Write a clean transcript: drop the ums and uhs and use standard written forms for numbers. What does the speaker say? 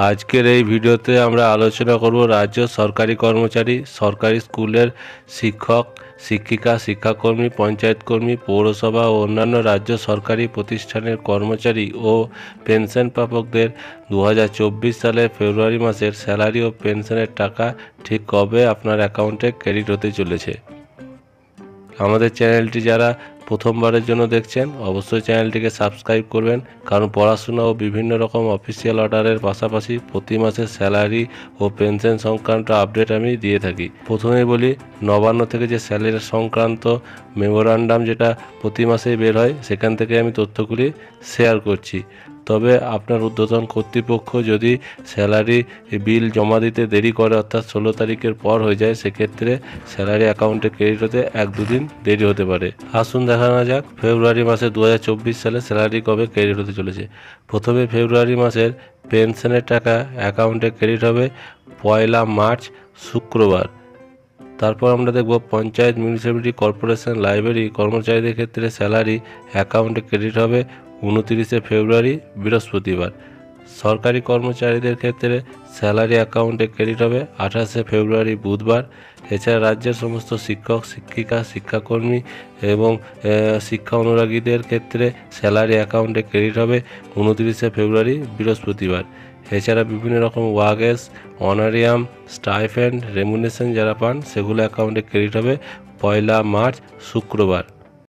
আজকের এই ভিডিওতে আমরা আলোচনা করব রাজ্য সরকারি কর্মচারী, সরকারি স্কুলের শিক্ষক, শিক্ষিকা, শিক্ষাকর্মী, পঞ্চায়েত কর্মী, পৌরসভা ও অন্যান্য রাজ্য সরকারি প্রতিষ্ঠানের কর্মচারী ও পেনশন প্রাপকদের 2024 সালের ফেব্রুয়ারি মাসের স্যালারি ও পেনশনের টাকা ঠিক কবে আপনার অ্যাকাউন্টে ক্রেডিট হতে চলেছে। আমাদের চ্যানেলটি যারা প্রথমবারের জন্য দেখছেন অবশ্যই চ্যানেলটিকে সাবস্ক্রাইব করবেন, কারণ পড়াশোনা ও বিভিন্ন রকম অফিসিয়াল অর্ডারের পাশাপাশি প্রতি মাসে স্যালারি ও পেনশন সংক্রান্ত আপডেট আমি দিয়ে থাকি। প্রথমেই বলি, নবান্ন থেকে যে স্যালারি সংক্রান্ত মেমোরান্ডাম যেটা প্রতি মাসেই বের হয়, সেখান থেকে আমি তথ্যগুলি শেয়ার করছি। তবে আপনার ঊর্ধ্বতন কর্তৃপক্ষ যদি স্যালারি বিল জমা দিতে দেরি করে, অর্থাৎ 16 তারিখের পর হয়ে যায়, সেক্ষেত্রে স্যালারি অ্যাকাউন্টে ক্রেডিট হতে 1-2 দিন দেরি হতে পারে। আসুন দেখানো যাক ফেব্রুয়ারি মাসে 2024 সালে স্যালারি কবে ক্রেডিট হতে চলেছে। প্রথমে ফেব্রুয়ারি মাসের পেনশনের টাকা অ্যাকাউন্টে ক্রেডিট হবে 1 মার্চ শুক্রবার। তারপর আমরা দেখব পঞ্চায়েত, মিউনিসিপ্যালিটি কর্পোরেশন, লাইব্রেরি কর্মচারীদের ক্ষেত্রে স্যালারি অ্যাকাউন্টে ক্রেডিট হবে 29 ফেব্রুয়ারি বৃহস্পতিবার। সরকারি কর্মচারীদের ক্ষেত্রে স্যালারি অ্যাকাউন্টে ক্রেডিট হবে 28 ফেব্রুয়ারি বুধবার। এছাড়া রাজ্যের সমস্ত শিক্ষক, শিক্ষিকা, শিক্ষাকর্মী এবং শিক্ষা অনুরাগীদের ক্ষেত্রে স্যালারি অ্যাকাউন্টে ক্রেডিট হবে 29 ফেব্রুয়ারি বৃহস্পতিবার। এছাড়া বিভিন্ন রকম ওয়াগেস, অনারিয়াম, স্টাইফেন্ড, রেমুনেশন যারা পান, সেগুলো অ্যাকাউন্টে ক্রেডিট হবে 1 মার্চ শুক্রবার।